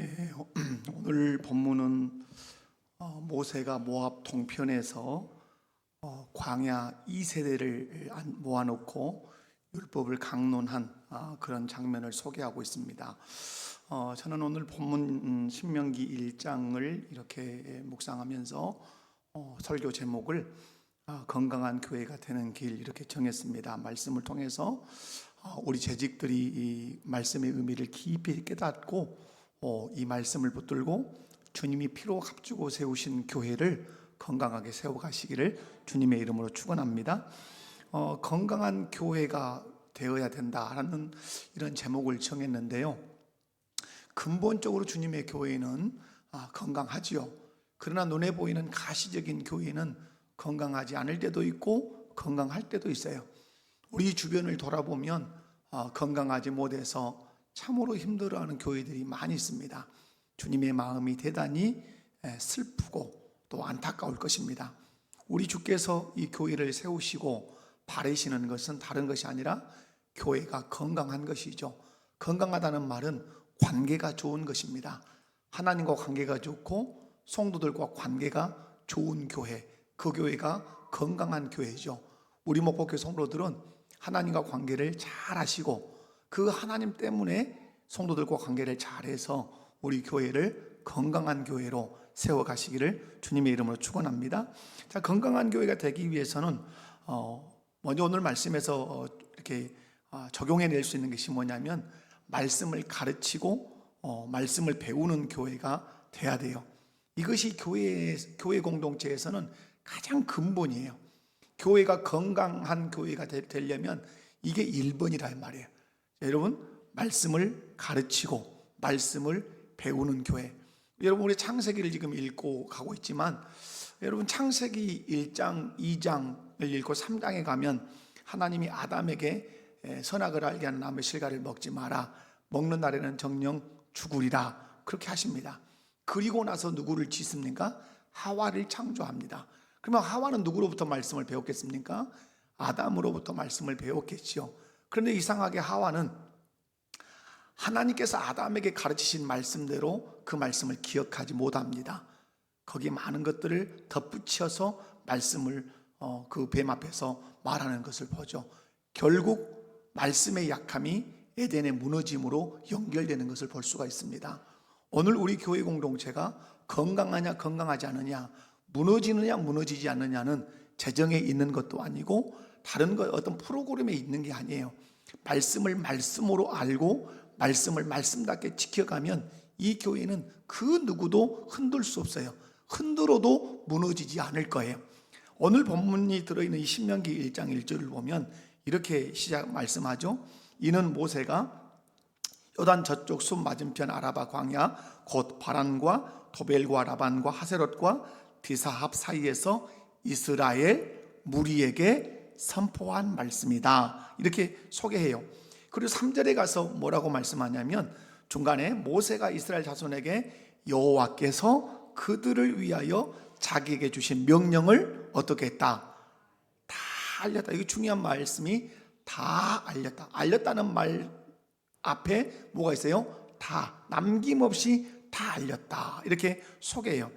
예, 오늘 본문은 모세가 모압 동편에서 광야 2세대를 모아놓고 율법을 강론한 그런 장면을 소개하고 있습니다. 저는 오늘 본문 신명기 1장을 이렇게 묵상하면서 설교 제목을 건강한 교회가 되는 길 이렇게 정했습니다. 말씀을 통해서 우리 재직들이 이 말씀의 의미를 깊이 깨닫고 이 말씀을 붙들고 주님이 피로 값주고 세우신 교회를 건강하게 세워가시기를 주님의 이름으로 축원합니다. 건강한 교회가 되어야 된다라는 이런 제목을 정했는데요, 근본적으로 주님의 교회는 건강하지요. 그러나 눈에 보이는 가시적인 교회는 건강하지 않을 때도 있고 건강할 때도 있어요. 우리 주변을 돌아보면 건강하지 못해서 참으로 힘들어하는 교회들이 많이 있습니다. 주님의 마음이 대단히 슬프고 또 안타까울 것입니다. 우리 주께서 이 교회를 세우시고 바라시는 것은 다른 것이 아니라 교회가 건강한 것이죠. 건강하다는 말은 관계가 좋은 것입니다. 하나님과 관계가 좋고 성도들과 관계가 좋은 교회, 그 교회가 건강한 교회죠. 우리 목포교회 성도들은 하나님과 관계를 잘 하시고 그 하나님 때문에 성도들과 관계를 잘해서 우리 교회를 건강한 교회로 세워가시기를 주님의 이름으로 축원합니다. 자, 건강한 교회가 되기 위해서는 먼저 오늘 말씀에서 이렇게 적용해낼 수 있는 것이 뭐냐면 말씀을 가르치고 말씀을 배우는 교회가 돼야 돼요. 이것이 교회 공동체에서는 가장 근본이에요. 교회가 건강한 교회가 되려면 이게 1번이라 말이에요. 여러분, 말씀을 가르치고 말씀을 배우는 교회. 여러분, 우리 창세기를 지금 읽고 가고 있지만 여러분, 창세기 1장, 2장을 읽고 3장에 가면 하나님이 아담에게 선악을 알게 하는 나무의 실과를 먹지 마라, 먹는 날에는 정령 죽으리라, 그렇게 하십니다. 그리고 나서 누구를 짓습니까? 하와를 창조합니다. 그러면 하와는 누구로부터 말씀을 배웠겠습니까? 아담으로부터 말씀을 배웠겠지요. 그런데 이상하게 하와는 하나님께서 아담에게 가르치신 말씀대로 그 말씀을 기억하지 못합니다. 거기에 많은 것들을 덧붙여서 말씀을 그 뱀 앞에서 말하는 것을 보죠. 결국 말씀의 약함이 에덴의 무너짐으로 연결되는 것을 볼 수가 있습니다. 오늘 우리 교회 공동체가 건강하냐 건강하지 않느냐, 무너지느냐 무너지지 않느냐는 재정에 있는 것도 아니고 다른 것 어떤 프로그램에 있는 게 아니에요. 말씀을 말씀으로 알고 말씀을 말씀답게 지켜가면 이 교회는 그 누구도 흔들 수 없어요. 흔들어도 무너지지 않을 거예요. 오늘 본문이 들어있는 이 신명기 1장 1절을 보면 이렇게 말씀하죠. 이는 모세가 요단 저쪽 숲 맞은편 아라바 광야 곧 바란과 도벨과 라반과 하세롯과 디사합 사이에서 이스라엘 무리에게 선포한 말씀이다, 이렇게 소개해요. 그리고 3절에 가서 뭐라고 말씀하냐면 중간에 모세가 이스라엘 자손에게 여호와께서 그들을 위하여 자기에게 주신 명령을 어떻게 했다? 다 알렸다. 이게 중요한 말씀이 다 알렸다. 알렸다는 말 앞에 뭐가 있어요? 다, 남김없이 다 알렸다, 이렇게 소개해요.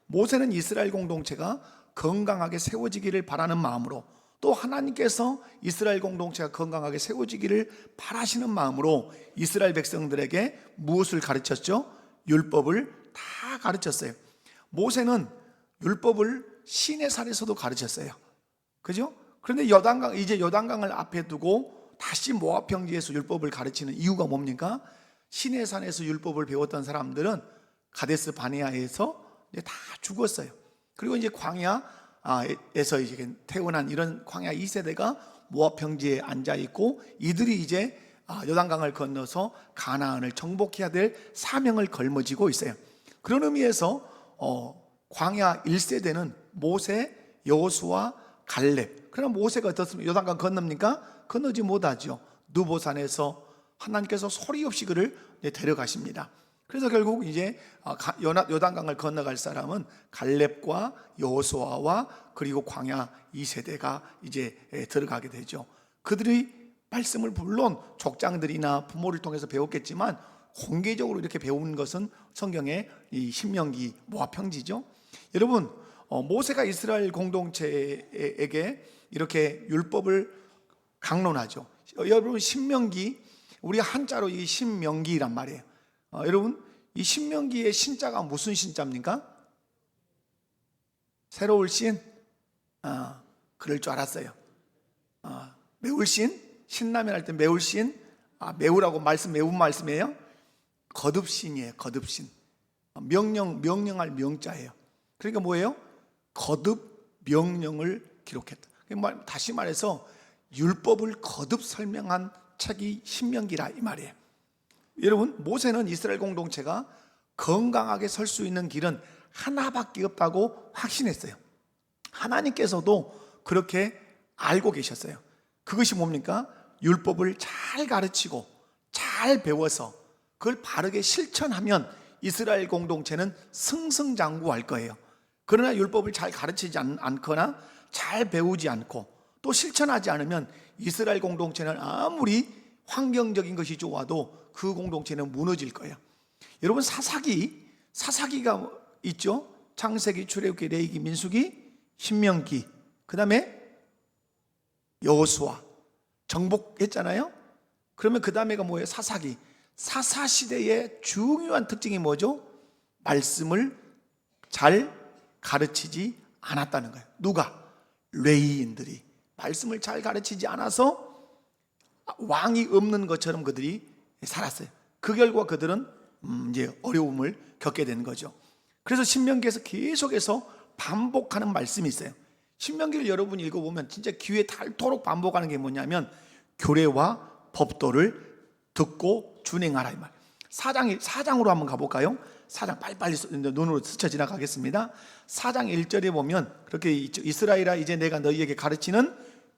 모세는 이스라엘 공동체가 건강하게 세워지기를 바라는 마음으로, 또 하나님께서 이스라엘 공동체가 건강하게 세워지기를 바라시는 마음으로 이스라엘 백성들에게 무엇을 가르쳤죠? 율법을 다 가르쳤어요. 모세는 율법을 시내산에서도 가르쳤어요. 그죠? 그런데 이제 요단강을 앞에 두고 다시 모압 평지에서 율법을 가르치는 이유가 뭡니까? 시내산에서 율법을 배웠던 사람들은 가데스 바네아에서 이제 다 죽었어요. 그리고 이제 광야에서 이제 태어난 이런 광야 2세대가 모압 평지에 앉아 있고, 이들이 이제 요단강을 건너서 가나안을 정복해야 될 사명을 걸머지고 있어요. 그런 의미에서 광야 1세대는 모세, 여호수아, 갈렙. 그러나 모세가 어떻습니까? 요단강 건넙니까? 건너지 못하죠. 누보산에서 하나님께서 소리 없이 그를 데려가십니다. 그래서 결국 이제 요단강을 건너갈 사람은 갈렙과 여호수아와 그리고 광야 2세대가 이제 들어가게 되죠. 그들이 말씀을 물론 족장들이나 부모를 통해서 배웠겠지만 공개적으로 이렇게 배운 것은 성경의 이 신명기 모압 평지죠. 여러분, 모세가 이스라엘 공동체에게 이렇게 율법을 강론하죠. 여러분, 신명기, 우리가 한자로 이 신명기란 말이에요. 여러분, 이 신명기의 신자가 무슨 신자입니까? 새로울 신? 그럴 줄 알았어요. 매울 신? 신라면 할 때 매울 신? 매우라고 매운 말씀이에요? 거듭신이에요. 거듭신. 명령할 명자예요. 그러니까 뭐예요? 거듭 명령을 기록했다. 다시 말해서 율법을 거듭 설명한 책이 신명기라 이 말이에요. 여러분, 모세는 이스라엘 공동체가 건강하게 설 수 있는 길은 하나밖에 없다고 확신했어요. 하나님께서도 그렇게 알고 계셨어요. 그것이 뭡니까? 율법을 잘 가르치고 잘 배워서 그걸 바르게 실천하면 이스라엘 공동체는 승승장구할 거예요. 그러나 율법을 잘 가르치지 않거나 잘 배우지 않고 또 실천하지 않으면 이스라엘 공동체는 아무리 환경적인 것이 좋아도 그 공동체는 무너질 거예요. 여러분, 사사기가 있죠. 창세기, 출애굽기, 레위기, 민수기, 신명기, 그 다음에 여호수아 정복했잖아요. 그러면 그 다음에가 뭐예요? 사사기. 사사시대의 중요한 특징이 뭐죠? 말씀을 잘 가르치지 않았다는 거예요. 누가? 레위인들이 말씀을 잘 가르치지 않아서 왕이 없는 것처럼 그들이 살았어요. 그 결과 그들은 이제 어려움을 겪게 되는 거죠. 그래서 신명기에서 계속해서 반복하는 말씀이 있어요. 신명기를 여러분이 읽어보면 진짜 귀에 닳도록 반복하는 게 뭐냐면 규례와 법도를 듣고 준행하라 이 말. 4장으로 한번 가볼까요? 4장 빨리빨리 눈으로 스쳐 지나가겠습니다. 4장 1절에 보면 그렇게 이스라엘아 이제 내가 너희에게 가르치는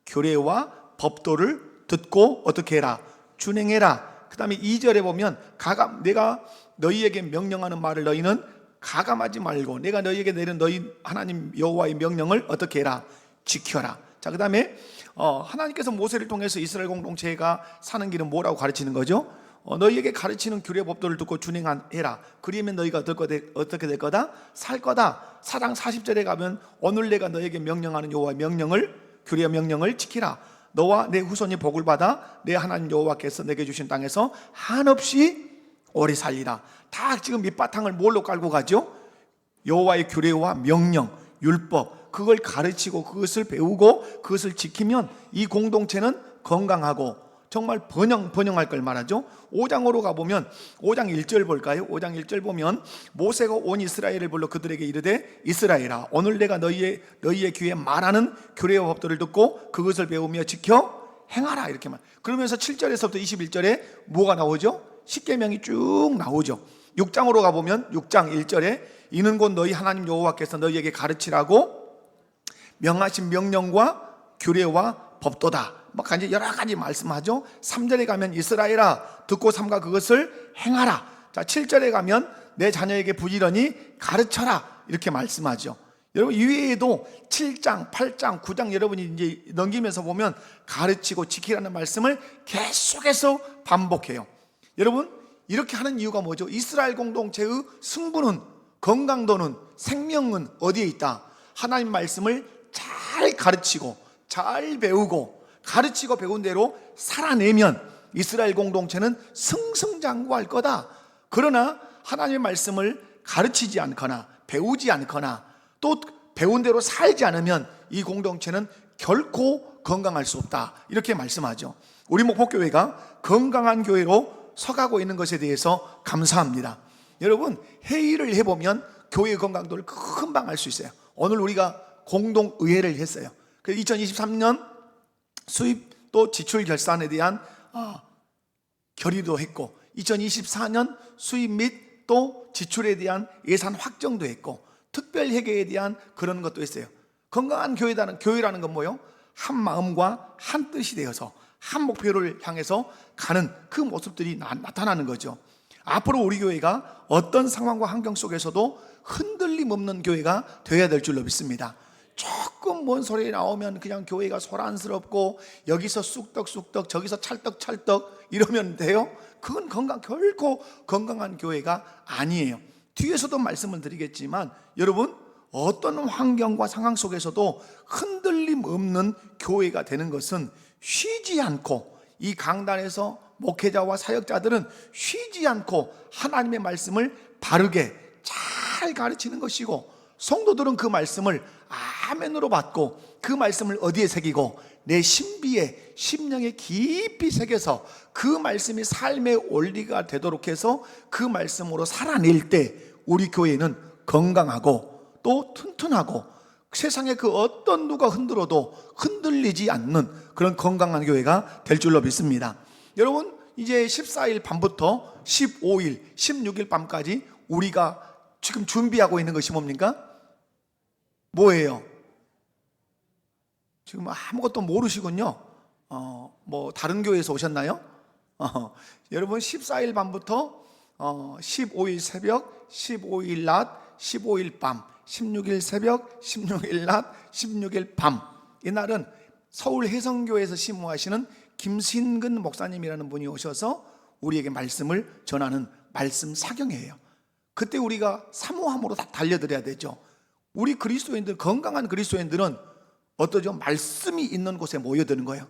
규례와 법도를 듣고 어떻게 해라? 준행해라. 그 다음에 2절에 보면 내가 너희에게 명령하는 말을 너희는 가감하지 말고 내가 너희에게 내린 너희 하나님 여호와의 명령을 어떻게 해라? 지켜라. 자, 그 다음에 하나님께서 모세를 통해서 이스라엘 공동체가 사는 길은 뭐라고 가르치는 거죠? 너희에게 가르치는 규례 법도를 듣고 준행해라. 그러면 너희가 어떻게 될 거다? 살 거다. 4장 40절에 가면 오늘 내가 너희에게 명령하는 여호와의 명령을 규례 명령을 지키라. 너와 내 후손이 복을 받아 내 하나님 여호와께서 내게 주신 땅에서 한없이 오래 살리라. 다 지금 밑바탕을 뭘로 깔고 가죠? 여호와의 규례와 명령, 율법, 그걸 가르치고 그것을 배우고 그것을 지키면 이 공동체는 건강하고 정말 번영할 걸 말하죠. 5장으로 가보면 5장 1절 볼까요? 5장 1절 보면 모세가 온 이스라엘을 불러 그들에게 이르되 이스라엘아 오늘 내가 너희의 귀에 말하는 규례와 법도를 듣고 그것을 배우며 지켜 행하라 이렇게 말. 그러면서 7절에서부터 21절에 뭐가 나오죠? 십계명이 쭉 나오죠. 6장으로 가보면 6장 1절에 이는 곧 너희 하나님 여호와께서 너희에게 가르치라고 명하신 명령과 규례와 법도다. 여러 가지 말씀하죠. 3절에 가면 이스라엘아 듣고 삼가 그것을 행하라. 자, 7절에 가면 내 자녀에게 부지런히 가르쳐라 이렇게 말씀하죠. 여러분, 이외에도 7장, 8장, 9장 여러분이 이제 넘기면서 보면 가르치고 지키라는 말씀을 계속해서 반복해요. 여러분, 이렇게 하는 이유가 뭐죠? 이스라엘 공동체의 승부는, 건강도는, 생명은 어디에 있다? 하나님 말씀을 잘 가르치고 잘 배우고 가르치고 배운 대로 살아내면 이스라엘 공동체는 승승장구할 거다. 그러나 하나님의 말씀을 가르치지 않거나 배우지 않거나 또 배운 대로 살지 않으면 이 공동체는 결코 건강할 수 없다. 이렇게 말씀하죠. 우리 목포교회가 건강한 교회로 서가고 있는 것에 대해서 감사합니다. 여러분, 회의를 해보면 교회의 건강도를 금방 알 수 있어요. 오늘 우리가 공동의회를 했어요. 그래서 2023년 수입 또 지출 결산에 대한 결의도 했고 2024년 수입 및 또 지출에 대한 예산 확정도 했고 특별회계에 대한 그런 것도 했어요. 건강한 교회라는 건 뭐예요? 한 마음과 한 뜻이 되어서 한 목표를 향해서 가는 그 모습들이 나타나는 거죠. 앞으로 우리 교회가 어떤 상황과 환경 속에서도 흔들림 없는 교회가 되어야 될 줄로 믿습니다. 조금 뭔 소리 나오면 그냥 교회가 소란스럽고 여기서 쑥떡쑥떡 저기서 찰떡찰떡 이러면 돼요? 그건 결코 건강한 교회가 아니에요. 뒤에서도 말씀을 드리겠지만 여러분, 어떤 환경과 상황 속에서도 흔들림 없는 교회가 되는 것은 쉬지 않고, 이 강단에서 목회자와 사역자들은 쉬지 않고 하나님의 말씀을 바르게 잘 가르치는 것이고, 성도들은 그 말씀을 아멘으로 받고 그 말씀을 어디에 새기고 내 신비에, 심령에 깊이 새겨서 그 말씀이 삶의 원리가 되도록 해서 그 말씀으로 살아낼 때 우리 교회는 건강하고 또 튼튼하고 세상에 그 어떤 누가 흔들어도 흔들리지 않는 그런 건강한 교회가 될 줄로 믿습니다. 여러분, 이제 14일 밤부터 15일, 16일 밤까지 우리가 지금 준비하고 있는 것이 뭡니까? 뭐예요? 지금 아무것도 모르시군요. 다른 교회에서 오셨나요? 여러분, 14일 밤부터 15일 새벽, 15일 낮, 15일 밤, 16일 새벽, 16일 낮, 16일 밤, 이날은 서울 혜성교회에서 심무하시는 김신근 목사님이라는 분이 오셔서 우리에게 말씀을 전하는 말씀 사경회예요. 그때 우리가 사모함으로 다 달려드려야 되죠. 우리 그리스도인들, 건강한 그리스도인들은 어떠죠? 말씀이 있는 곳에 모여드는 거예요.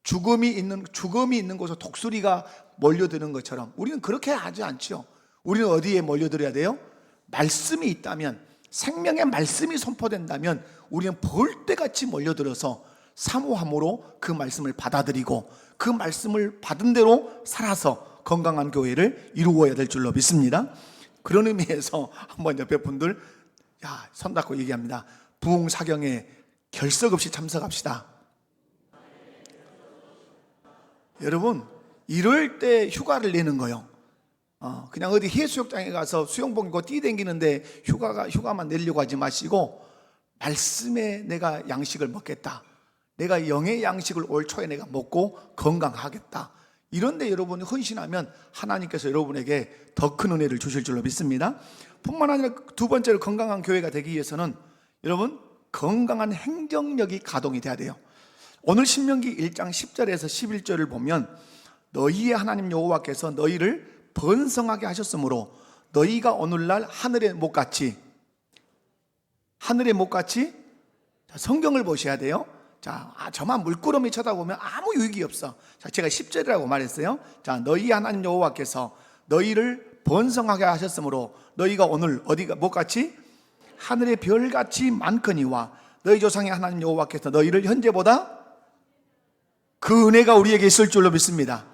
죽음이 있는 곳에 독수리가 몰려드는 것처럼 우리는 그렇게 하지 않죠. 우리는 어디에 몰려들어야 돼요? 말씀이 있다면, 생명의 말씀이 선포된다면 우리는 벌떼같이 몰려들어서 사모함으로 그 말씀을 받아들이고 그 말씀을 받은 대로 살아서 건강한 교회를 이루어야 될 줄로 믿습니다. 그런 의미에서 한번 옆에 분들 손 닫고 얘기합니다. 부흥사경에 결석 없이 참석합시다. 여러분, 이럴 때 휴가를 내는 거예요. 그냥 어디 해수욕장에 가서 수영복 입고 뛰댕기는데 휴가만 내려고 하지 마시고, 말씀에 내가 양식을 먹겠다, 내가 영의 양식을 올 초에 내가 먹고 건강하겠다, 이런데 여러분이 헌신하면 하나님께서 여러분에게 더 큰 은혜를 주실 줄로 믿습니다. 뿐만 아니라 두 번째로 건강한 교회가 되기 위해서는 여러분, 건강한 행정력이 가동이 돼야 돼요. 오늘 신명기 1장 10절에서 11절을 보면 너희의 하나님 여호와께서 너희를 번성하게 하셨으므로 너희가 오늘날 하늘의 못같이, 성경을 보셔야 돼요. 저만 물끄러미 쳐다보면 아무 유익이 없어. 제가 10절이라고 말했어요. 너희 하나님 여호와께서 너희를 번성하게 하셨으므로 너희가 오늘 어디가 못같이 하늘의 별같이 많거니와 너희 조상의 하나님 여호와께서 너희를 현재보다, 그 은혜가 우리에게 있을 줄로 믿습니다.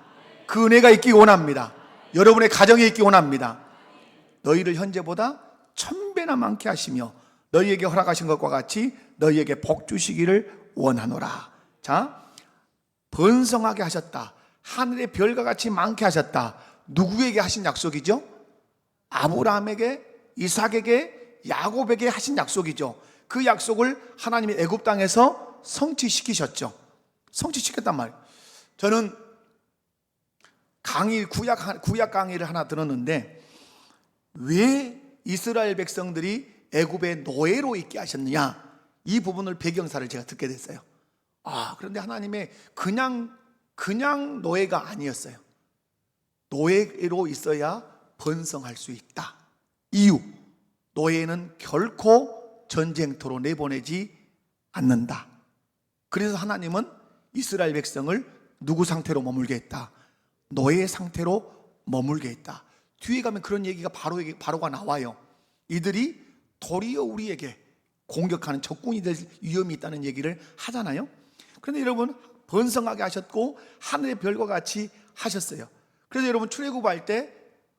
그 은혜가 있기 원합니다. 여러분의 가정에 있기 원합니다. 너희를 현재보다 1000배나 많게 하시며 너희에게 허락하신 것과 같이 너희에게 복 주시기를 원하노라. 번성하게 하셨다, 하늘의 별과 같이 많게 하셨다. 누구에게 하신 약속이죠? 아브라함에게, 이삭에게, 야곱에게 하신 약속이죠. 그 약속을 하나님이 애굽 땅에서 성취시키셨죠. 성취시켰단 말이에요. 저는 구약 강의를 하나 들었는데, 왜 이스라엘 백성들이 애굽의 노예로 있게 하셨느냐, 이 부분을 배경사를 제가 듣게 됐어요. 그런데 하나님의 그냥 노예가 아니었어요. 노예로 있어야 번성할 수 있다. 이유, 노예는 결코 전쟁터로 내보내지 않는다. 그래서 하나님은 이스라엘 백성을 누구 상태로 머물게 했다? 노예 상태로 머물게 했다. 뒤에 가면 그런 얘기가 바로가 나와요. 이들이 도리어 우리에게 공격하는 적군이 될 위험이 있다는 얘기를 하잖아요. 그런데 여러분, 번성하게 하셨고 하늘의 별과 같이 하셨어요. 그래서 여러분, 출애굽할 때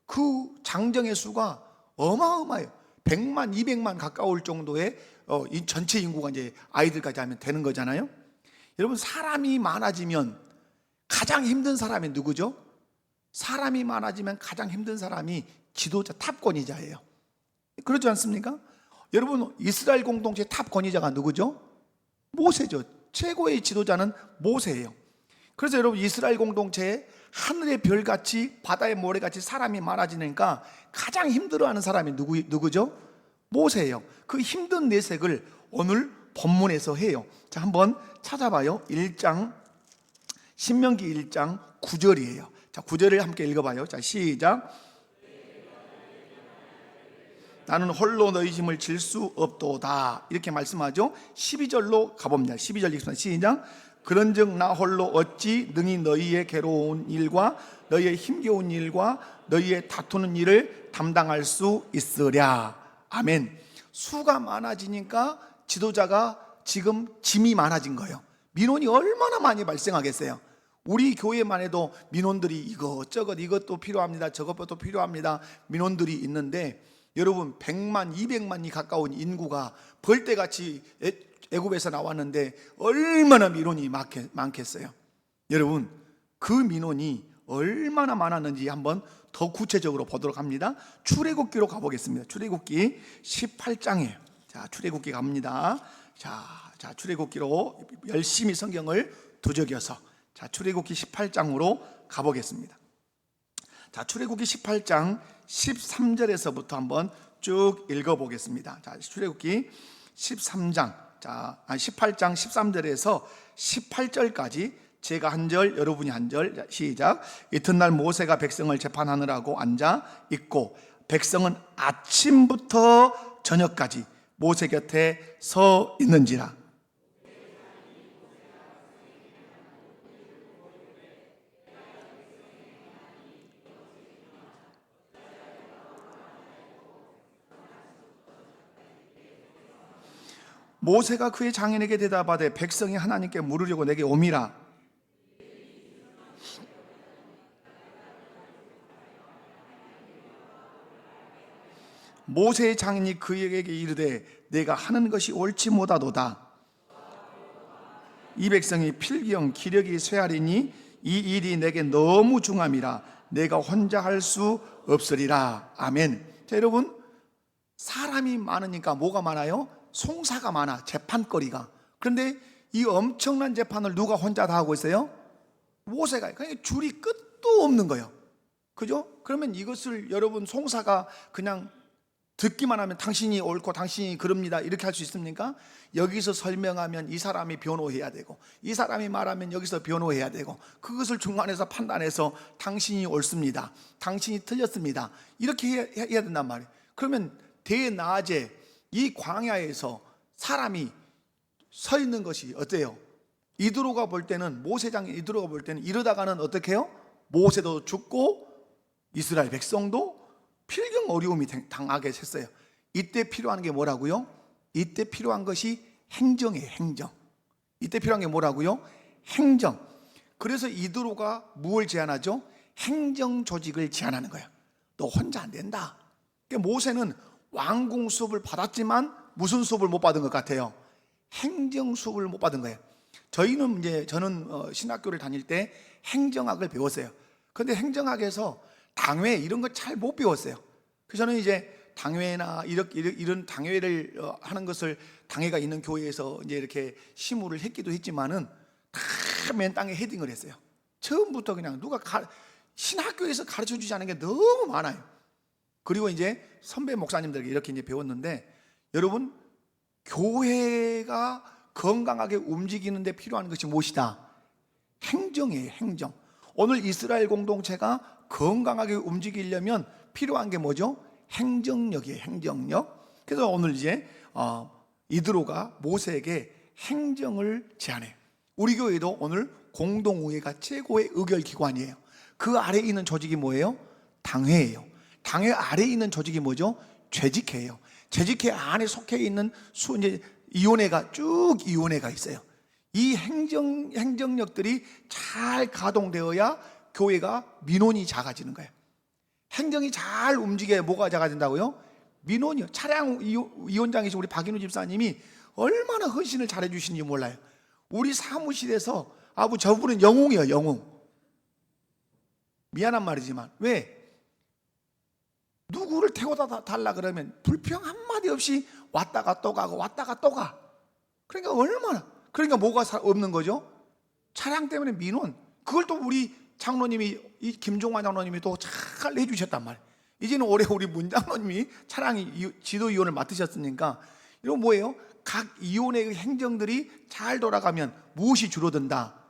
그 장정의 수가 어마어마해요. 100만, 200만 가까울 정도의 이 전체 인구가 이제 아이들까지 하면 되는 거잖아요. 여러분, 사람이 많아지면 가장 힘든 사람이 누구죠? 사람이 많아지면 가장 힘든 사람이 지도자, 탑 권위자예요. 그렇지 않습니까? 여러분, 이스라엘 공동체 탑 권위자가 누구죠? 모세죠. 최고의 지도자는 모세예요. 그래서 여러분, 이스라엘 공동체에 하늘의 별같이, 바다의 모래같이 사람이 많아지니까 가장 힘들어하는 사람이 누구죠? 모세예요. 그 힘든 내색을 오늘 본문에서 해요. 한번 찾아봐요. 신명기 1장 9절이에요. 자, 9절을 함께 읽어봐요. 자, 시작. 나는 홀로 너희 짐을 질 수 없도다, 이렇게 말씀하죠. 12절로 가봅니다. 12절 읽습니다. 시작. 그런즉 나 홀로 어찌 능히 너희의 괴로운 일과 너희의 힘겨운 일과 너희의 다투는 일을 담당할 수 있으랴. 아멘. 수가 많아지니까 지도자가 지금 짐이 많아진 거예요. 민원이 얼마나 많이 발생하겠어요. 우리 교회만 해도 민원들이 이것저것, 이것도 필요합니다, 저것도 필요합니다, 민원들이 있는데, 여러분 100만 200만이 가까운 인구가 벌떼같이 애굽에서 나왔는데 얼마나 민원이 많겠어요. 여러분, 그 민원이 얼마나 많았는지 한번 더 구체적으로 보도록 합니다. 출애굽기로 가보겠습니다. 출애굽기 18장이에요 자, 출애굽기 갑니다. 자, 출애굽기로 열심히 성경을 두적여서, 자, 출애굽기 18장으로 가보겠습니다. 자, 출애굽기 18장 13절에서부터 한번 쭉 읽어보겠습니다. 자, 출애굽기 13장, 18장 13절에서 18절까지 제가 한 절, 여러분이 한 절. 시작. 이튿날 모세가 백성을 재판하느라고 앉아 있고 백성은 아침부터 저녁까지 모세 곁에 서 있는지라. 모세가 그의 장인에게 대답하되 백성이 하나님께 물으려고 내게 오미라. 모세의 장인이 그에게 이르되 내가 하는 것이 옳지 못하도다. 이 백성이 필경 기력이 쇠하리니 이 일이 내게 너무 중함이라 내가 혼자 할 수 없으리라. 아멘. 자, 여러분, 사람이 많으니까 뭐가 많아요? 송사가 많아, 재판거리가. 그런데 이 엄청난 재판을 누가 혼자 다 하고 있어요? 모세가. 그러니까 줄이 끝도 없는 거예요. 그죠? 그러면 이것을 여러분, 송사가 그냥 듣기만 하면 당신이 옳고 당신이 그럽니다 이렇게 할 수 있습니까? 여기서 설명하면 이 사람이 변호해야 되고, 이 사람이 말하면 여기서 변호해야 되고, 그것을 중간에서 판단해서 당신이 옳습니다, 당신이 틀렸습니다, 이렇게 해야 된단 말이에요. 그러면 대낮에 이 광야에서 사람이 서 있는 것이 어때요? 이드로가 볼 때는, 모세장인 이드로가 볼 때는 이러다가는 어떻게 해요? 모세도 죽고 이스라엘 백성도 필경 어려움이 당하게 했어요. 이때 필요한 게 뭐라고요? 이때 필요한 것이 행정이에요. 행정. 이때 필요한 게 뭐라고요? 행정. 그래서 이드로가 무엇을 제안하죠? 행정 조직을 제안하는 거예요. 너 혼자 안 된다. 그러니까 모세는 왕궁 수업을 받았지만 무슨 수업을 못 받은 것 같아요? 행정 수업을 못 받은 거예요. 저는 신학교를 다닐 때 행정학을 배웠어요. 그런데 행정학에서 당회 이런 거 잘 못 배웠어요. 그래서 저는 이제 당회나 이런 당회를 하는 것을, 당회가 있는 교회에서 이제 이렇게 심우를 했기도 했지만은 다 맨 땅에 헤딩을 했어요. 처음부터 그냥 신학교에서 가르쳐 주지 않은 게 너무 많아요. 그리고 이제 선배 목사님들에게 이렇게 이제 배웠는데, 여러분, 교회가 건강하게 움직이는데 필요한 것이 무엇이다? 행정이에요. 행정. 오늘 이스라엘 공동체가 건강하게 움직이려면 필요한 게 뭐죠? 행정력이에요. 행정력. 그래서 오늘 이제 이드로가 모세에게 행정을 제안해요. 우리 교회도 오늘 공동의회가 최고의 의결기관이에요. 그 아래에 있는 조직이 뭐예요? 당회예요. 당회 아래에 있는 조직이 뭐죠? 죄직회예요. 죄직회 안에 속해 있는 이제 위원회가 위원회가 있어요. 이 행정력들이 잘 가동되어야 교회가 민원이 작아지는 거예요. 행정이 잘 움직여야 뭐가 작아진다고요? 민원이요. 차량 위원장이신 우리 박인우 집사님이 얼마나 헌신을 잘해 주시는지 몰라요. 우리 사무실에서 저분은 영웅이에요. 영웅. 미안한 말이지만, 왜? 누구를 태워다 달라 그러면 불평 한마디 없이 왔다가 또 가고 왔다가 또 가. 그러니까 뭐가 없는 거죠? 차량 때문에 민원. 그걸 또 우리 장로님이, 이 김종환 장로님이 또 잘 해주셨단 말이에요. 이제는 올해 우리 문 장로님이 차량 지도위원을 맡으셨으니까, 이건 뭐예요? 각 위원회의 행정들이 잘 돌아가면 무엇이 줄어든다?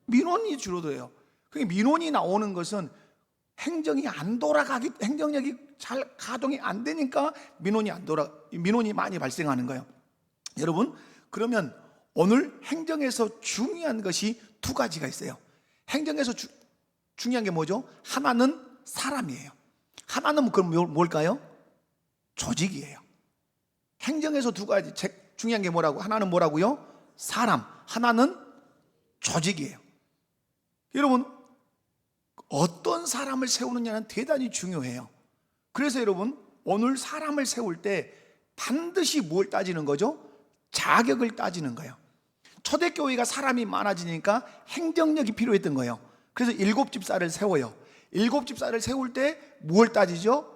민원이 줄어들어요. 그러니까 민원이 나오는 것은 행정력이 잘 가동이 안 되니까 민원이 많이 발생하는 거예요. 여러분, 그러면 오늘 행정에서 중요한 것이 두 가지가 있어요. 행정에서 중요한 게 뭐죠? 하나는 사람이에요. 하나는 그럼 뭘까요? 조직이에요. 행정에서 두 가지 중요한 게 뭐라고? 하나는 뭐라고요? 사람. 하나는 조직이에요. 여러분, 어떤 사람을 세우느냐는 대단히 중요해요. 그래서 여러분, 오늘 사람을 세울 때 반드시 뭘 따지는 거죠? 자격을 따지는 거예요. 초대교회가 사람이 많아지니까 행정력이 필요했던 거예요. 그래서 7집사를 세워요. 7집사를 세울 때 뭘 따지죠?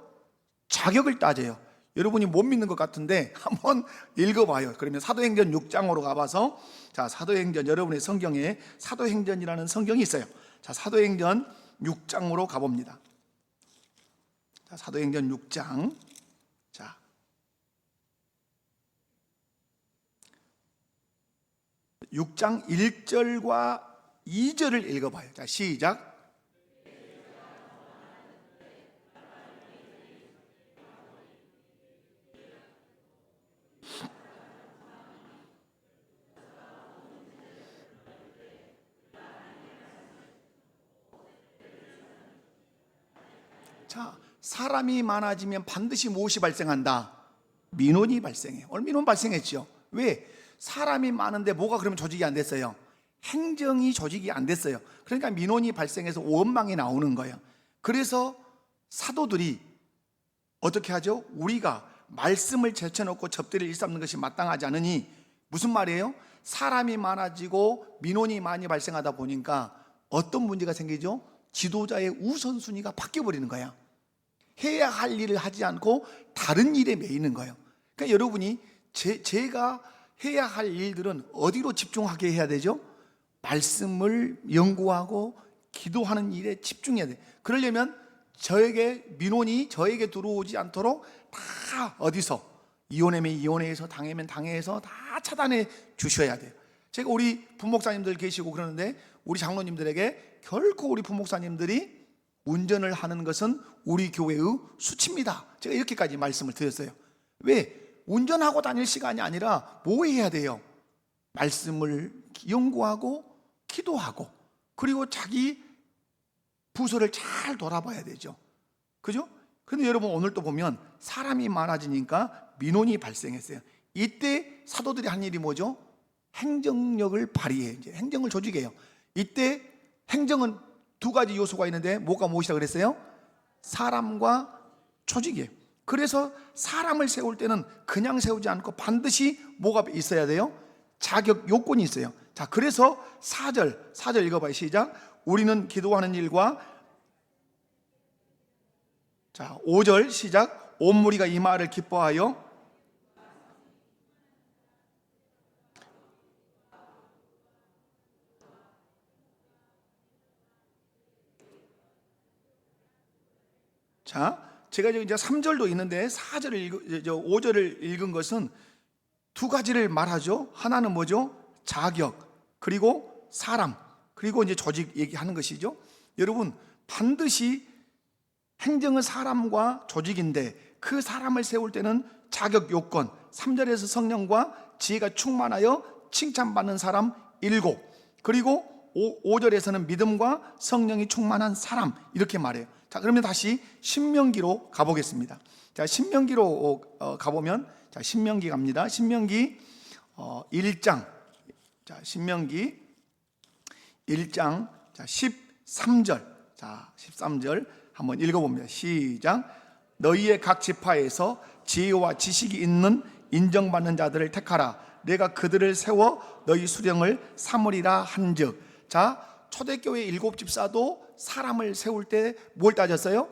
자격을 따져요. 여러분이 못 믿는 것 같은데 한번 읽어봐요. 그러면 사도행전 6장으로 가봐서, 자, 사도행전, 여러분의 성경에 사도행전이라는 성경이 있어요. 자, 사도행전 6장으로 가봅니다. 자, 사도행전 6장. 자, 6장 1절과 2절을 읽어봐요. 자, 시작. 자, 사람이 많아지면 반드시 무엇이 발생한다? 민원이 발생해요. 오늘 민원 발생했죠. 왜? 사람이 많은데 뭐가 그러면 조직이 안 됐어요? 행정이 조직이 안 됐어요. 그러니까 민원이 발생해서 원망이 나오는 거예요. 그래서 사도들이 어떻게 하죠? 우리가 말씀을 제쳐놓고 접대를 일삼는 것이 마땅하지 않으니, 무슨 말이에요? 사람이 많아지고 민원이 많이 발생하다 보니까 어떤 문제가 생기죠? 지도자의 우선순위가 바뀌어버리는 거야. 해야 할 일을 하지 않고 다른 일에 매이는 거예요. 그러니까 여러분이 제가 해야 할 일들은 어디로 집중하게 해야 되죠? 말씀을 연구하고 기도하는 일에 집중해야 돼. 그러려면 저에게 민원이 저에게 들어오지 않도록 다 어디서, 이혼하면 이혼회에서, 당하면 당회에서 다 차단해 주셔야 돼요. 제가 우리 부목사님들 계시고 그러는데 우리 장로님들에게 결코 우리 부목사님들이 운전을 하는 것은 우리 교회의 수치입니다. 제가 이렇게까지 말씀을 드렸어요. 왜? 운전하고 다닐 시간이 아니라 뭐 해야 돼요? 말씀을 연구하고 기도하고, 그리고 자기 부서를 잘 돌아봐야 되죠. 그죠? 근데 여러분, 오늘 또 보면 사람이 많아지니까 민원이 발생했어요. 이때 사도들이 한 일이 뭐죠? 행정력을 발휘해. 이제 행정을 조직해요. 이때 행정은 두 가지 요소가 있는데 뭐가 무엇이라 그랬어요? 사람과 조직이에요. 그래서 사람을 세울 때는 그냥 세우지 않고 반드시 뭐가 있어야 돼요? 자격 요건이 있어요. 자, 그래서 4절 읽어봐요. 시작. 우리는 기도하는 일과, 자, 5절 시작. 온 무리가 이 말을 기뻐하여 자, 제가 이제 3절도 있는데 5절을 읽은 것은 두 가지를 말하죠. 하나는 뭐죠? 자격, 그리고 사람, 그리고 이제 조직 얘기하는 것이죠. 여러분, 반드시 행정은 사람과 조직인데 그 사람을 세울 때는 자격 요건, 3절에서 성령과 지혜가 충만하여 칭찬받는 사람 7, 그리고 5절에서는 믿음과 성령이 충만한 사람, 이렇게 말해요. 자, 그러면 다시 신명기로 가보겠습니다. 자, 신명기로 가보면, 자, 신명기 갑니다. 신명기 1장. 자, 신명기 1장, 자, 13절. 자, 13절 한번 읽어봅니다. 시작. 너희의 각 지파에서 지혜와 지식이 있는 인정받는 자들을 택하라. 내가 그들을 세워 너희 수령을 삼으리라 한즉. 자, 초대교회 7집사도 사람을 세울 때 뭘 따졌어요?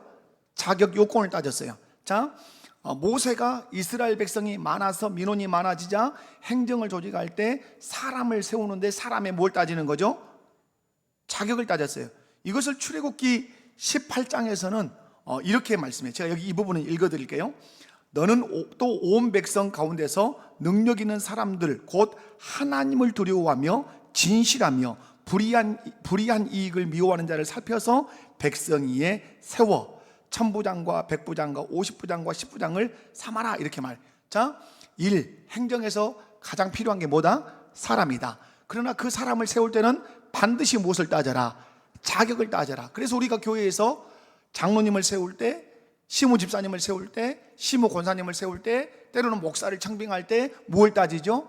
자격 요건을 따졌어요. 자, 모세가 이스라엘 백성이 많아서 민원이 많아지자 행정을 조직할 때 사람을 세우는데 사람의 뭘 따지는 거죠? 자격을 따졌어요. 이것을 출애굽기 18장에서는 이렇게 말씀해요. 제가 여기 이 부분을 읽어드릴게요. 너는 또 온 백성 가운데서 능력 있는 사람들 곧 하나님을 두려워하며 진실하며 불의한 이익을 미워하는 자를 살펴서 백성 위에 세워 천부장과 백부장과 50부장과 10부장을 삼아라, 이렇게 말. 자, 행정에서 가장 필요한 게 뭐다? 사람이다. 그러나 그 사람을 세울 때는 반드시 무엇을 따져라? 자격을 따져라. 그래서 우리가 교회에서 장로님을 세울 때, 시무 집사님을 세울 때, 시무 권사님을 세울 때, 때로는 목사를 청빙할 때 뭘 따지죠?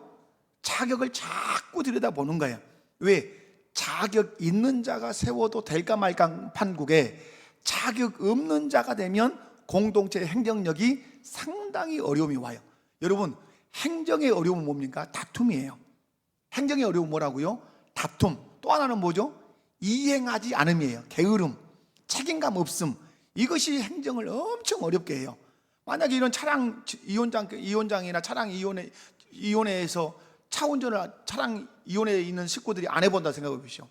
자격을 자꾸 들여다보는 거예요. 왜? 자격 있는 자가 세워도 될까 말까 판국에 자격 없는 자가 되면 공동체의 행정력이 상당히 어려움이 와요. 여러분, 행정의 어려움은 뭡니까? 다툼이에요. 행정의 어려움은 뭐라고요? 다툼. 또 하나는 뭐죠? 이행하지 않음이에요. 게으름, 책임감 없음. 이것이 행정을 엄청 어렵게 해요. 만약에 이런 차량 이혼장이나 차량 이혼회에서 차 운전을 차량 이혼회에 있는 식구들이 안 해본다 생각해 보십시오.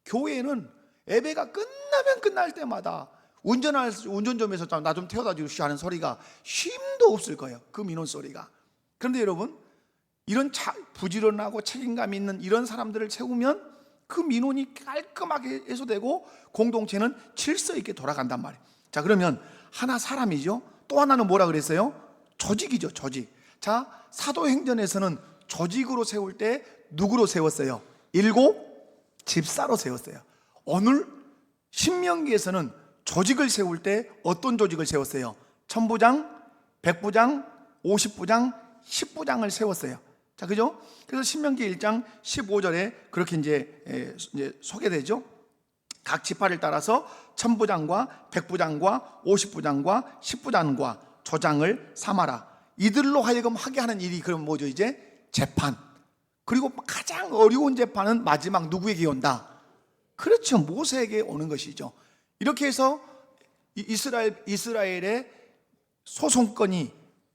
교회는 예배가 끝나면 끝날 때마다 운전점에서 나 좀 태워다 주시오 하는 소리가 쉼도 없을 거예요. 그 민원 소리가. 그런데 여러분, 이런 부지런하고 책임감 있는 이런 사람들을 세우면 그 민원이 깔끔하게 해소되고 공동체는 질서 있게 돌아간단 말이에요. 자, 그러면 하나 사람이죠. 또 하나는 뭐라 그랬어요? 조직이죠, 조직. 자, 사도행전에서는 조직으로 세울 때 누구로 세웠어요? 7 집사로 세웠어요. 오늘 신명기에서는 조직을 세울 때 어떤 조직을 세웠어요? 천부장, 백부장, 50부장, 10부장을 세웠어요. 자, 그죠? 그래서 신명기 1장 15절에 그렇게 이제 소개되죠. 각 지파를 따라서 천부장과 백부장과 50부장과 10부장과 조장을 삼아라. 이들로 하여금 하게 하는 일이 그럼 뭐죠? 이제 재판. 그리고 가장 어려운 재판은 마지막 누구에게 온다? 그렇죠, 모세에게 오는 것이죠. 이렇게 해서 이스라엘의 소송권이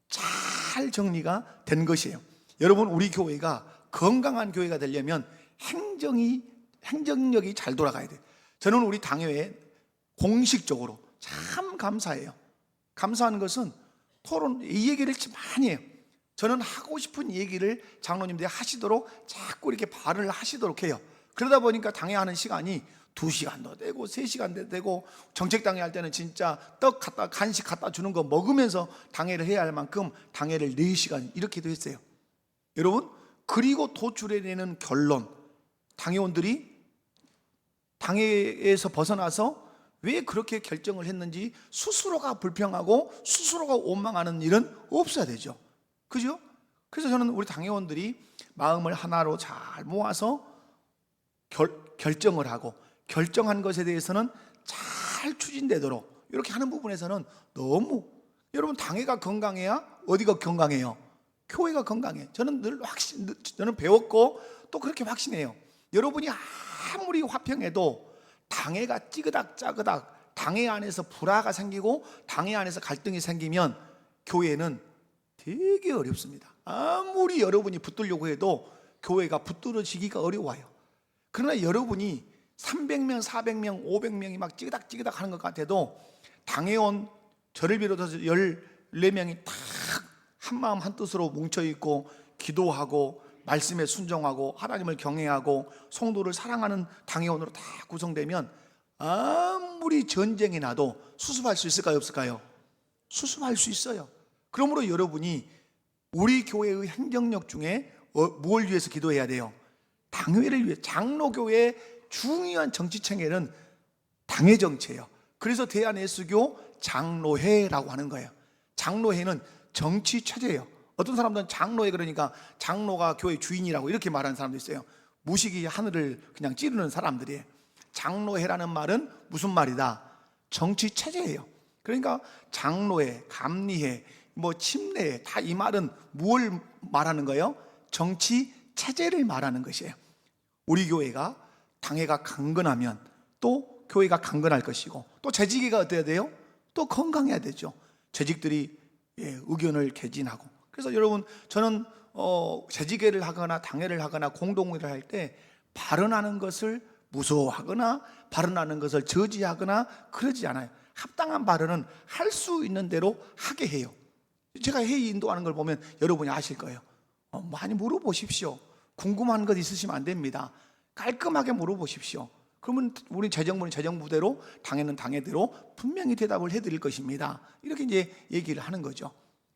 잘 정리가 된 것이에요. 여러분, 우리 교회가 건강한 교회가 되려면 행정력이 잘 돌아가야 돼요. 저는 우리 당회에 공식적으로 참 감사해요. 감사한 것은 토론, 이 얘기를 많이 해요. 저는 하고 싶은 얘기를 장로님들이 하시도록 자꾸 이렇게 발언을 하시도록 해요. 그러다 보니까 당회하는 시간이 2시간도 되고 3시간도 되고, 정책당회 할 때는 진짜 간식 갖다 주는 거 먹으면서 당회를 해야 할 만큼 당회를 4시간 이렇게도 했어요. 여러분, 그리고 도출해내는 결론, 당회원들이 당회에서 벗어나서 왜 그렇게 결정을 했는지 스스로가 불평하고 스스로가 원망하는 일은 없어야 되죠. 그죠? 그래서 저는 우리 당회원들이 마음을 하나로 잘 모아서 결정을 하고, 결정한 것에 대해서는 잘 추진되도록 이렇게 하는 부분에서는 너무, 여러분, 당회가 건강해야 어디가 건강해요? 교회가 건강해. 저는 저는 배웠고 또 그렇게 확신해요. 여러분이 아무리 화평해도 당회가 찌그닥짜그닥, 당회 안에서 불화가 생기고 당회 안에서 갈등이 생기면 교회는 되게 어렵습니다. 아무리 여러분이 붙들려고 해도 교회가 붙들어지기가 어려워요. 그러나 여러분이 300명, 400명, 500명이 막 찌그닥 하는 것 같아도 당회원, 저를 비롯해서 14명이 딱 한마음 한뜻으로 뭉쳐있고 기도하고 말씀에 순종하고 하나님을 경외하고 성도를 사랑하는 당회원으로 다 구성되면 아무리 전쟁이 나도 수습할 수 있을까요, 없을까요? 수습할 수 있어요. 그러므로 여러분이 우리 교회의 행정력 중에 뭘 위해서 기도해야 돼요? 당회를 위해. 장로교회의 중요한 정치체계는 당회 정치예요. 그래서 대한예수교 장로회라고 하는 거예요. 장로회는 정치 체제예요. 어떤 사람들은 장로회, 그러니까 장로가 교회 주인이라고 이렇게 말하는 사람도 있어요. 무식이 하늘을 그냥 찌르는 사람들이에요. 장로회라는 말은 무슨 말이다? 정치 체제예요. 그러니까 장로회, 감리회, 침례회, 다 이 말은 무엇을 말하는 거예요? 정치 체제를 말하는 것이에요. 우리 교회가 당회가 강건하면 또 교회가 강건할 것이고, 또 재직회가 어때야 돼요? 또 건강해야 되죠. 재직들이 의견을 개진하고. 그래서 여러분, 저는 재직회를 하거나 당회를 하거나 공동회를 할 때 발언하는 것을 무서워하거나 발언하는 것을 저지하거나 그러지 않아요. 합당한 발언은 할 수 있는 대로 하게 해요. 제가 회의 인도하는 걸 보면 여러분이 아실 거예요. 많이 물어보십시오. 궁금한 것 있으시면 안 됩니다. 깔끔하게 물어보십시오. 그러면 우리 재정부는 재정부대로, 당회는 당회대로 분명히 대답을 해드릴 것입니다. 이렇게 이제 얘기를 하는 거죠.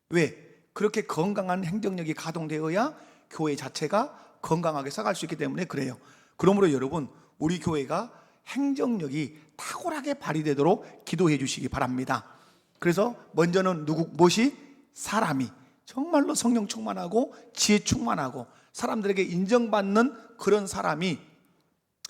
왜? 그렇게 건강한 행정력이 가동되어야 교회 자체가 건강하게 살아갈 수 있기 때문에 그래요. 그러므로 여러분, 우리 교회가 행정력이 탁월하게 발휘되도록 기도해 주시기 바랍니다. 그래서 먼저는 무엇이? 사람이 정말로 성령 충만하고 지혜 충만하고 사람들에게 인정받는 그런 사람이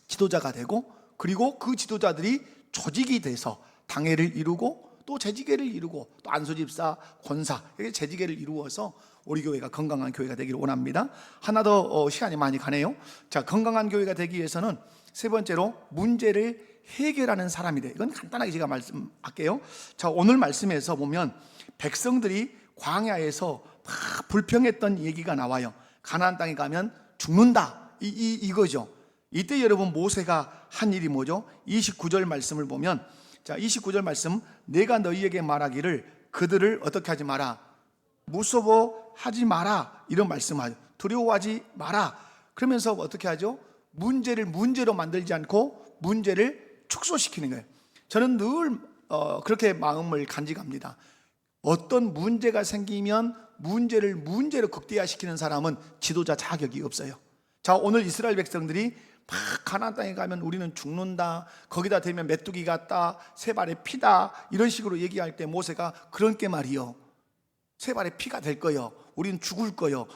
지도자가 되고, 그리고 그 지도자들이 조직이 돼서 당회를 이루고 또 재직회를 이루고 또 안수집사, 권사, 이렇게 재직회를 이루어서 우리 교회가 건강한 교회가 되기를 원합니다. 하나 더 시간이 많이 가네요. 자, 건강한 교회가 되기 위해서는 세 번째로 문제를 해결하는 사람이 돼. 이건 간단하게 제가 말씀할게요. 자, 오늘 말씀에서 보면 백성들이 광야에서 막 불평했던 얘기가 나와요. 가나안 땅에 가면 죽는다, 이거죠. 이때 여러분 모세가 한 일이 뭐죠? 29절 말씀을 보면, 자, 29절 말씀, 내가 너희에게 말하기를 그들을 어떻게 하지 마라, 무서워하지 마라, 이런 말씀하죠. 두려워하지 마라. 그러면서 어떻게 하죠? 문제를 문제로 만들지 않고 문제를 축소시키는 거예요. 저는 늘 그렇게 마음을 간직합니다. 어떤 문제가 생기면 문제를 문제로 극대화시키는 사람은 지도자 자격이 없어요. 자, 오늘 이스라엘 백성들이 막 가나안 땅에 가면 우리는 죽는다, 거기다 대면 메뚜기 같다, 세 발의 피다, 이런 식으로 얘기할 때 모세가 그런 게 말이요, 세 발의 피가 될 거요, 우리는 죽을 거요,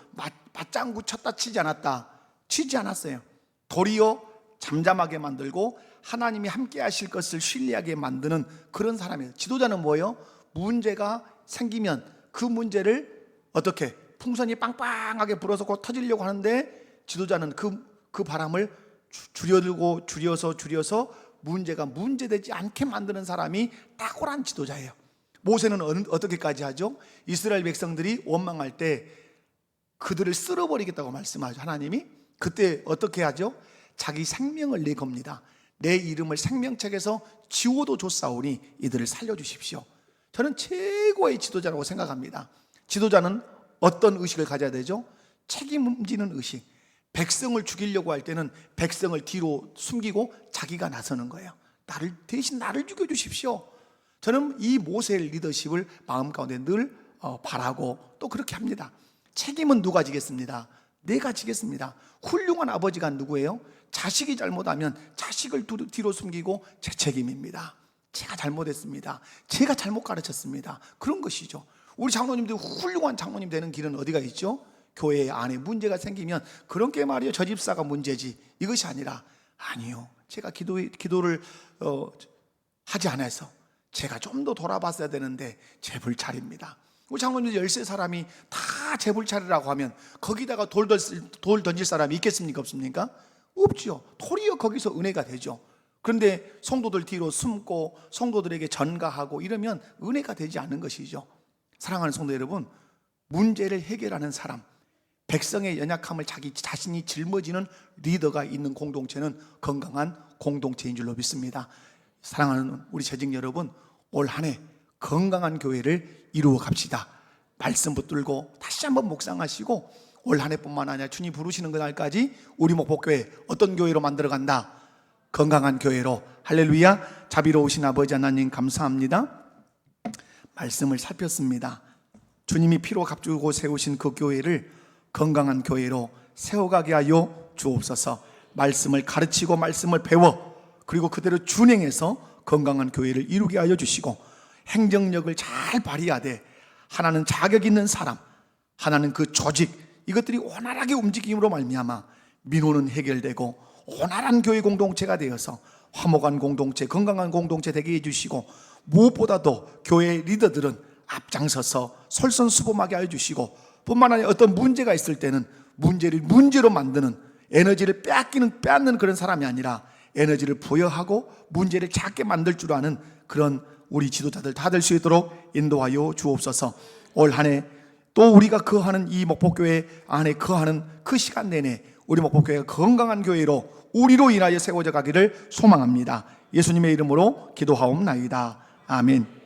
맞장구 쳤다 치지 않았다, 치지 않았어요. 도리어 잠잠하게 만들고 하나님이 함께 하실 것을 신뢰하게 만드는 그런 사람이에요. 지도자는 뭐예요? 문제가 생기면 그 문제를 어떻게 풍선이 빵빵하게 불어서 곧 터지려고 하는데 지도자는 그 바람을 줄여서 문제가 문제되지 않게 만드는 사람이 탁월한 지도자예요. 모세는 어떻게까지 하죠? 이스라엘 백성들이 원망할 때 그들을 쓸어버리겠다고 말씀하죠. 하나님이 그때 어떻게 하죠? 자기 생명을 내겁니다. 내 이름을 생명책에서 지워도 좋사오니 이들을 살려주십시오. 저는 최고의 지도자라고 생각합니다. 지도자는 어떤 의식을 가져야 되죠? 책임지는 의식. 백성을 죽이려고 할 때는 백성을 뒤로 숨기고 자기가 나서는 거예요. 대신 나를 죽여주십시오. 저는 이 모세의 리더십을 마음 가운데 늘 바라고 또 그렇게 합니다. 책임은 누가 지겠습니다? 내가 지겠습니다. 훌륭한 아버지가 누구예요? 자식이 잘못하면 자식을 뒤로 숨기고 제 책임입니다. 제가 잘못했습니다. 제가 잘못 가르쳤습니다. 그런 것이죠. 우리 장로님들 훌륭한 장로님 되는 길은 어디가 있죠? 교회 안에 문제가 생기면 그런 게 말이에요, 저 집사가 문제지, 이것이 아니라, 아니요, 제가 기도를 하지 않아서 제가 좀 더 돌아봤어야 되는데 제 불찰입니다. 우리 장로님들 13사람이 다 제 불찰이라고 하면 거기다가 돌 던질 사람이 있겠습니까? 없습니까? 없죠. 도리어 거기서 은혜가 되죠. 그런데 성도들 뒤로 숨고 성도들에게 전가하고 이러면 은혜가 되지 않는 것이죠. 사랑하는 성도 여러분, 문제를 해결하는 사람, 백성의 연약함을 자신이 짊어지는 리더가 있는 공동체는 건강한 공동체인 줄로 믿습니다. 사랑하는 우리 재직 여러분, 올 한 해 건강한 교회를 이루어 갑시다. 말씀 붙들고 다시 한번 묵상하시고 올 한 해뿐만 아니라 주님 부르시는 그날까지 우리 목포교회 어떤 교회로 만들어간다? 건강한 교회로. 할렐루야. 자비로우신 아버지 하나님 감사합니다. 말씀을 살폈습니다. 주님이 피로 값주고 세우신 그 교회를 건강한 교회로 세워가게 하여 주옵소서. 말씀을 가르치고 말씀을 배워 그리고 그대로 준행해서 건강한 교회를 이루게 하여 주시고, 행정력을 잘 발휘하되 하나는 자격 있는 사람, 하나는 그 조직, 이것들이 원활하게 움직임으로 말미암아 민원은 해결되고 원활한 교회 공동체가 되어서 화목한 공동체, 건강한 공동체 되게 해주시고, 무엇보다도 교회 리더들은 앞장서서 솔선수범하게 해주시고, 뿐만 아니라 어떤 문제가 있을 때는 문제를 문제로 만드는, 에너지를 빼앗는 그런 사람이 아니라 에너지를 부여하고 문제를 작게 만들 줄 아는 그런 우리 지도자들 다 될 수 있도록 인도하여 주옵소서. 올 한 해 또 우리가 거하는 이 목포교회 안에 거하는 그 시간 내내 우리 목포교회가 건강한 교회로 우리로 인하여 세워져 가기를 소망합니다. 예수님의 이름으로 기도하옵나이다. 아멘.